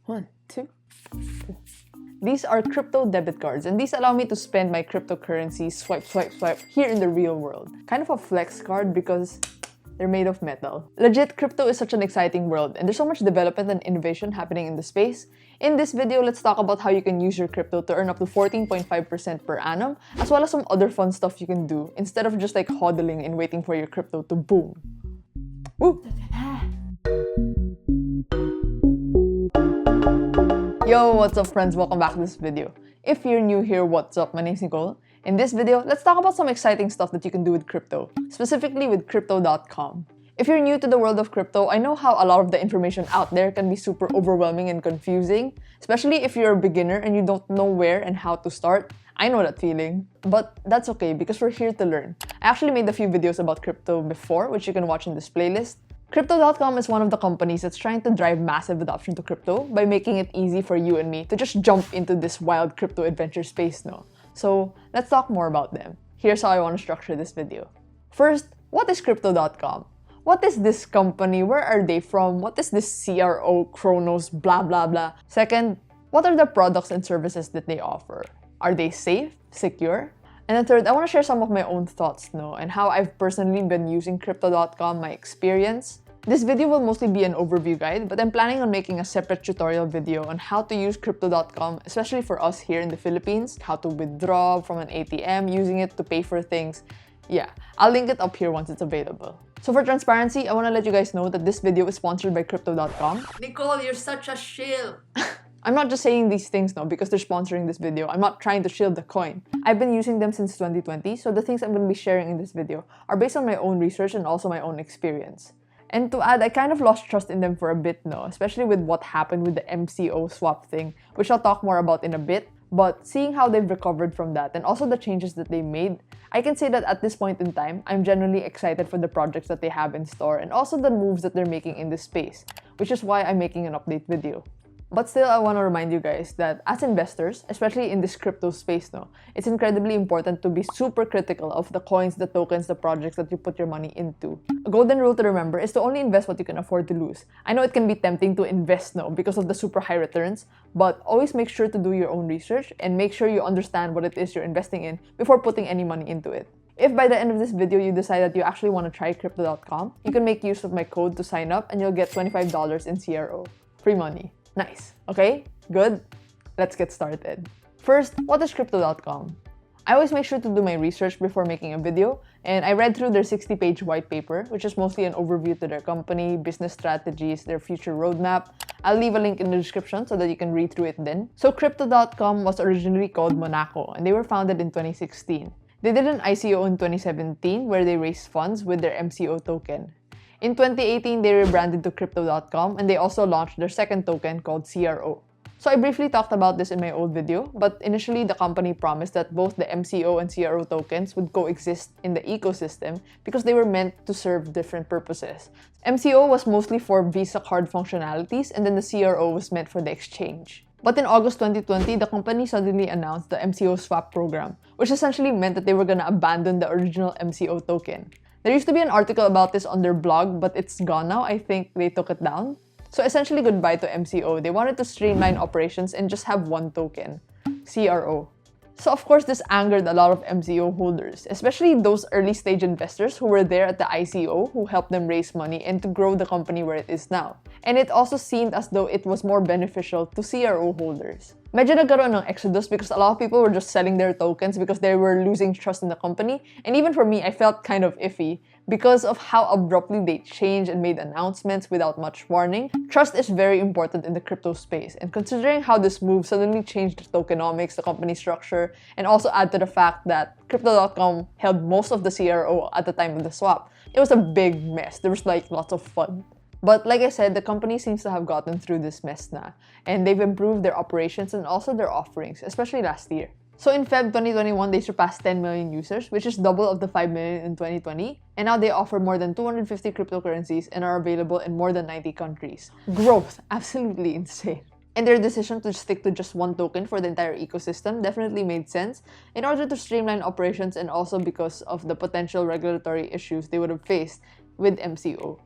One, two, three. These are crypto debit cards, and these allow me to spend my cryptocurrency swipe, swipe, swipe here in the real world. Kind of a flex card because they're made of metal. Legit, crypto is such an exciting world, and there's so much development and innovation happening in the space. In this video, let's talk about how you can use your crypto to earn up to 14.5% per annum, as well as some other fun stuff you can do instead of just like hodling and waiting for your crypto to boom. Woo! Yo, what's up friends? Welcome back to this video. If you're new here, what's up? My name's Nicole. In this video, let's talk about some exciting stuff that you can do with crypto, specifically with Crypto.com. If you're new to the world of crypto, I know how a lot of the information out there can be super overwhelming and confusing, especially if you're a beginner and you don't know where and how to start. I know that feeling, but that's okay because we're here to learn. I actually made a few videos about crypto before, which you can watch in this playlist. Crypto.com is one of the companies that's trying to drive massive adoption to crypto by making it easy for you and me to just jump into this wild crypto adventure space, no? So let's talk more about them. Here's how I want to structure this video. First, what is Crypto.com? What is this company? Where are they from? What is this CRO, Chronos, blah blah blah? Second, what are the products and services that they offer? Are they safe, secure? And then third, I want to share some of my own thoughts, and how I've personally been using Crypto.com, my experience. This video will mostly be an overview guide, but I'm planning on making a separate tutorial video on how to use Crypto.com, especially for us here in the Philippines, how to withdraw from an ATM, using it to pay for things. Yeah, I'll link it up here once it's available. So for transparency, I want to let you guys know that this video is sponsored by Crypto.com. Nicole, you're such a shill! I'm not just saying these things now because they're sponsoring this video. I'm not trying to shield the coin. I've been using them since 2020, so the things I'm going to be sharing in this video are based on my own research and also my own experience. And to add, I kind of lost trust in them for a bit now, especially with what happened with the MCO swap thing, which I'll talk more about in a bit. But seeing how they've recovered from that and also the changes that they made, I can say that at this point in time, I'm genuinely excited for the projects that they have in store and also the moves that they're making in this space, which is why I'm making an update video. But still, I want to remind you guys that as investors, especially in this crypto space it's incredibly important to be super critical of the coins, the tokens, the projects that you put your money into. A golden rule to remember is to only invest what you can afford to lose. I know it can be tempting to invest now because of the super high returns, but always make sure to do your own research and make sure you understand what it is you're investing in before putting any money into it. If by the end of this video you decide that you actually want to try Crypto.com, you can make use of my code to sign up and you'll get $25 in CRO. Free money. Nice. Okay? Good? Let's get started. First, what is Crypto.com? I always make sure to do my research before making a video, and I read through their 60-page white paper, which is mostly an overview to their company, business strategies, their future roadmap. I'll leave a link in the description so that you can read through it then. So Crypto.com was originally called Monaco, and they were founded in 2016. They did an ICO in 2017 where they raised funds with their MCO token. In 2018, they rebranded to Crypto.com and they also launched their second token called CRO. So I briefly talked about this in my old video, but initially the company promised that both the MCO and CRO tokens would coexist in the ecosystem because they were meant to serve different purposes. MCO was mostly for Visa card functionalities and then the CRO was meant for the exchange. But in August 2020, the company suddenly announced the MCO swap program, which essentially meant that they were gonna abandon the original MCO token. There used to be an article about this on their blog, but it's gone now. I think they took it down. So essentially, goodbye to MCO. They wanted to streamline operations and just have one token, CRO. So of course, this angered a lot of MCO holders, especially those early stage investors who were there at the ICO who helped them raise money and to grow the company where it is now. And it also seemed as though it was more beneficial to CRO holders. Medyo nagkaroon ng exodus because a lot of people were just selling their tokens because they were losing trust in the company. And even for me, I felt kind of iffy because of how abruptly they changed and made announcements without much warning. Trust is very important in the crypto space, and considering how this move suddenly changed the tokenomics, the company structure, and also add to the fact that Crypto.com held most of the CRO at the time of the swap, it was a big mess. There was lots of fun. But like I said, the company seems to have gotten through this mess na, and they've improved their operations and also their offerings, especially last year. So in Feb 2021, they surpassed 10 million users, which is double of the 5 million in 2020. And now they offer more than 250 cryptocurrencies and are available in more than 90 countries. Growth, absolutely insane. And their decision to stick to just one token for the entire ecosystem definitely made sense in order to streamline operations and also because of the potential regulatory issues they would have faced with MCO.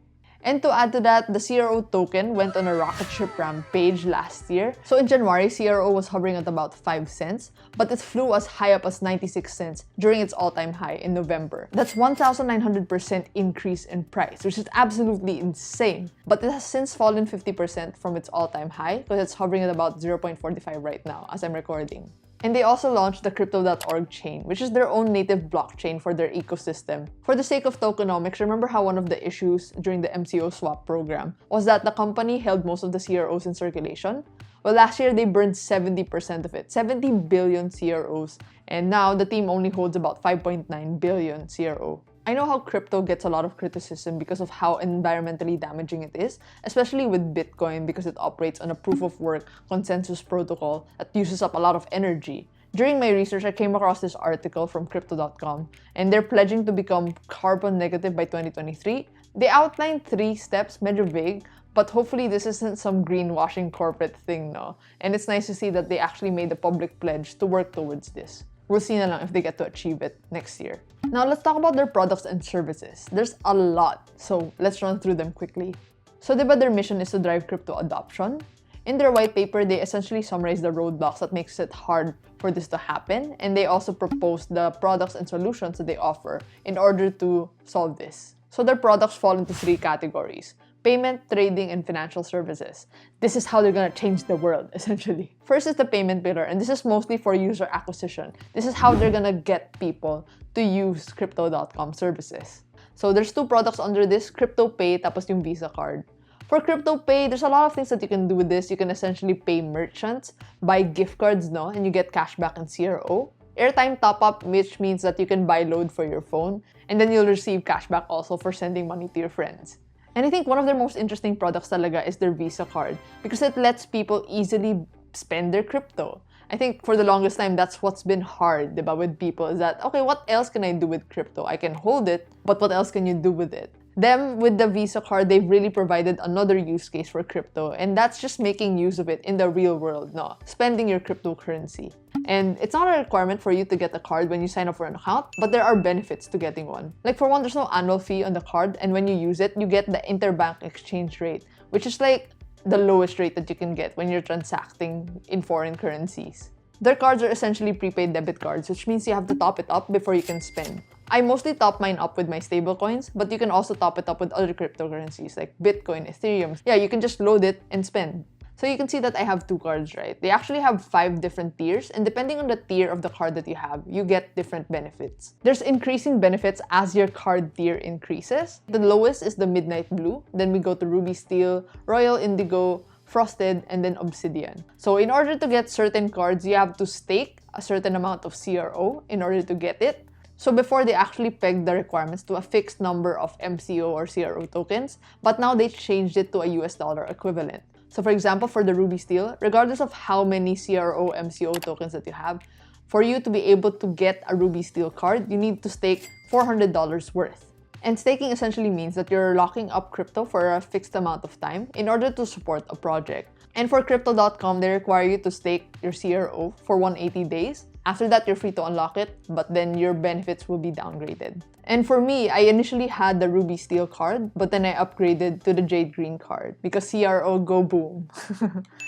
And to add to that, the CRO token went on a rocket ship rampage last year. So in January, CRO was hovering at about 5 cents, but it flew as high up as 96 cents during its all-time high in November. That's 1,900% increase in price, which is absolutely insane. But it has since fallen 50% from its all-time high because it's hovering at about 0.45 right now as I'm recording. And they also launched the Crypto.org chain, which is their own native blockchain for their ecosystem. For the sake of tokenomics, remember how one of the issues during the MCO swap program was that the company held most of the CROs in circulation? Well, last year they burned 70% of it, 70 billion CROs, and now the team only holds about 5.9 billion CRO. I know how crypto gets a lot of criticism because of how environmentally damaging it is, especially with Bitcoin because it operates on a proof-of-work consensus protocol that uses up a lot of energy. During my research, I came across this article from Crypto.com, and they're pledging to become carbon negative by 2023. They outlined 3 steps, medyo vague, but hopefully this isn't some greenwashing corporate thing, no? And it's nice to see that they actually made a public pledge to work towards this. We'll see na lang if they get to achieve it next year. Now let's talk about their products and services. There's a lot, so let's run through them quickly. So Debit, their mission is to drive crypto adoption. In their white paper, they essentially summarize the roadblocks that makes it hard for this to happen, and they also propose the products and solutions that they offer in order to solve this. So their products fall into 3 categories: payment, trading, and financial services. This is how they're gonna change the world, essentially. First is the payment pillar, and this is mostly for user acquisition. This is how they're gonna get people to use Crypto.com services. So there's 2 products under this, Crypto Pay tapos yung Visa card. For Crypto Pay, there's a lot of things that you can do with this. You can essentially pay merchants, buy gift cards, no, and you get cashback in CRO. Airtime top-up, which means that you can buy load for your phone, and then you'll receive cashback also for sending money to your friends. And I think one of their most interesting products talaga is their Visa card because it lets people easily spend their crypto. I think for the longest time, that's what's been hard, diba, with people is that, okay, what else can I do with crypto? I can hold it, but what else can you do with it? Them, with the Visa card, they've really provided another use case for crypto, and that's just making use of it in the real world, no? Spending your cryptocurrency. And it's not a requirement for you to get a card when you sign up for an account, but there are benefits to getting one. Like for one, there's no annual fee on the card, and when you use it, you get the interbank exchange rate, which is like the lowest rate that you can get when you're transacting in foreign currencies. Their cards are essentially prepaid debit cards, which means you have to top it up before you can spend. I mostly top mine up with my stablecoins, but you can also top it up with other cryptocurrencies like Bitcoin, Ethereum. Yeah, you can just load it and spend. So you can see that I have 2 cards, right? They actually have 5 different tiers, and depending on the tier of the card that you have, you get different benefits. There's increasing benefits as your card tier increases. The lowest is the Midnight Blue, then we go to Ruby Steel, Royal Indigo, Frosted, and then Obsidian. So in order to get certain cards, you have to stake a certain amount of CRO in order to get it. So before, they actually pegged the requirements to a fixed number of MCO or CRO tokens, but now they changed it to a US dollar equivalent. So for example, for the Ruby Steel, regardless of how many CRO MCO tokens that you have, for you to be able to get a Ruby Steel card, you need to stake $400 worth. And staking essentially means that you're locking up crypto for a fixed amount of time in order to support a project. And for Crypto.com, they require you to stake your CRO for 180 days. After that, you're free to unlock it, but then your benefits will be downgraded. And for me, I initially had the Ruby Steel card, but then I upgraded to the Jade Green card because CRO go boom.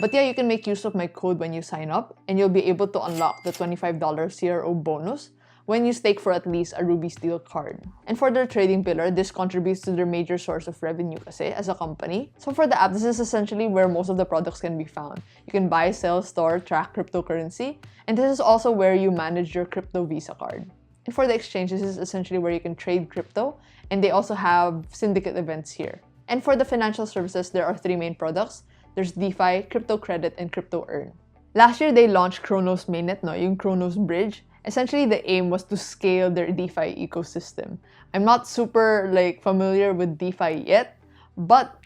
But yeah, you can make use of my code when you sign up, and you'll be able to unlock the $25 CRO bonus when you stake for at least a Ruby Steel card. And for their trading pillar, this contributes to their major source of revenue kasi as a company. So for the app, this is essentially where most of the products can be found. You can buy, sell, store, track cryptocurrency, and this is also where you manage your crypto Visa card. And for the exchange, this is essentially where you can trade crypto, and they also have syndicate events here. And for the financial services, there are 3 main products. There's DeFi, Crypto Credit, and Crypto Earn. Last year, they launched Chronos Mainnet, no, yung Chronos Bridge. Essentially, the aim was to scale their DeFi ecosystem. I'm not super familiar with DeFi yet, but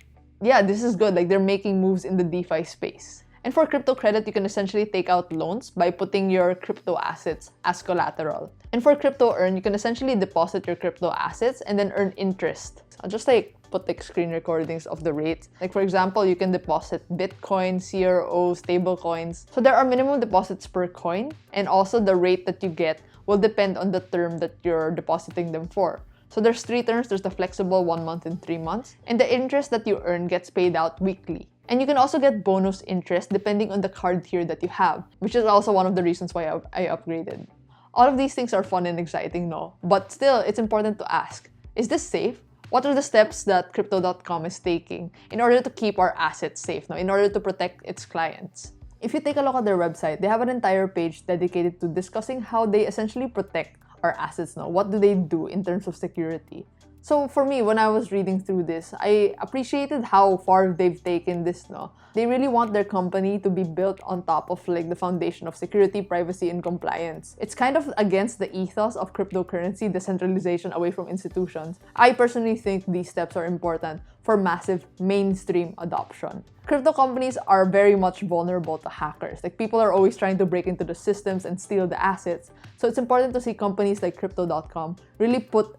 yeah, this is good. They're making moves in the DeFi space. And for crypto credit, you can essentially take out loans by putting your crypto assets as collateral. And for Crypto Earn, you can essentially deposit your crypto assets and then earn interest. I'll just put screen recordings of the rates. For example, you can deposit Bitcoin, CRO, stable coins. So there are minimum deposits per coin, and also the rate that you get will depend on the term that you're depositing them for. So there's 3 terms. There's the flexible 1 month and 3 months. And the interest that you earn gets paid out weekly. And you can also get bonus interest depending on the card tier that you have, which is also one of the reasons why I upgraded. All of these things are fun and exciting, no? But still, it's important to ask, is this safe? What are the steps that Crypto.com is taking in order to keep our assets safe, no? In order to protect its clients? If you take a look at their website, they have an entire page dedicated to discussing how they essentially protect our assets, no? What do they do in terms of security? So for me, when I was reading through this, I appreciated how far they've taken this, no? They really want their company to be built on top of like the foundation of security, privacy, and compliance. It's kind of against the ethos of cryptocurrency, decentralization away from institutions. I personally think these steps are important for massive mainstream adoption. Crypto companies are very much vulnerable to hackers. Like, people are always trying to break into the systems and steal the assets. So it's important to see companies like Crypto.com really put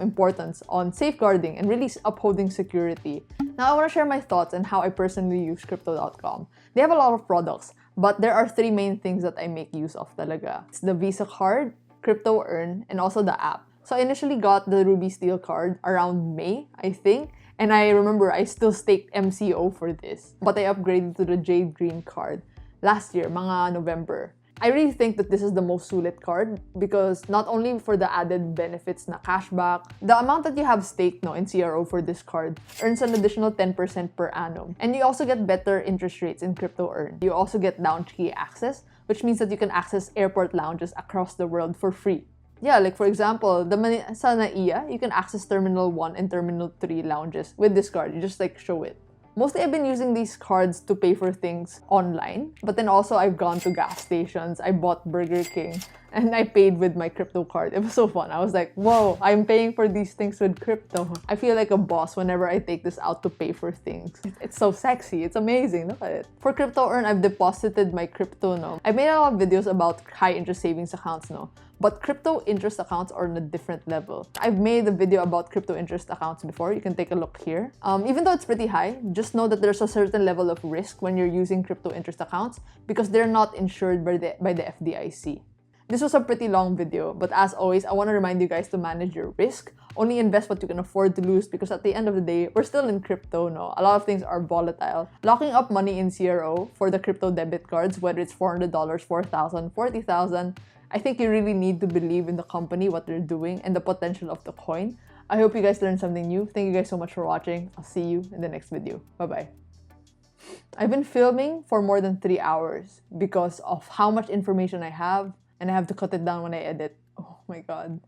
importance on safeguarding and really upholding security. Now, I want to share my thoughts on how I personally use Crypto.com. They have a lot of products, but there are 3 main things that I make use of talaga. It's the Visa card, Crypto Earn, and also the app. So I initially got the Ruby Steel card around May, I think. And I remember I still staked MCO for this. But I upgraded to the Jade Green card last year, mga November. I really think that this is the most sulit card because not only for the added benefits na cashback, the amount that you have staked in CRO for this card earns an additional 10% per annum. And you also get better interest rates in Crypto Earn. You also get lounge key access, which means that you can access airport lounges across the world for free. Yeah, like for example, sa NAIA, you can access Terminal 1 and Terminal 3 lounges with this card. You just like show it. Mostly, I've been using these cards to pay for things online, but then also I've gone to gas stations, I bought Burger King, and I paid with my crypto card. It was so fun. I was like, whoa, I'm paying for these things with crypto. I feel like a boss whenever I take this out to pay for things. It's so sexy. It's amazing. Look at it. For Crypto Earn, I've deposited my crypto, no? I've made a lot of videos about high interest savings accounts, no? But crypto interest accounts are on a different level. I've made a video about crypto interest accounts before. You can take a look here. Even though it's pretty high, just know that there's a certain level of risk when you're using crypto interest accounts because they're not insured by the FDIC. This was a pretty long video, but as always, I want to remind you guys to manage your risk. Only invest what you can afford to lose because at the end of the day, we're still in crypto, no? A lot of things are volatile. Locking up money in CRO for the crypto debit cards, whether it's $400, $4,000, $40,000, I think you really need to believe in the company, what they're doing, and the potential of the coin. I hope you guys learned something new. Thank you guys so much for watching. I'll see you in the next video. Bye-bye. I've been filming for more than 3 hours because of how much information I have, and I have to cut it down when I edit. Oh my god.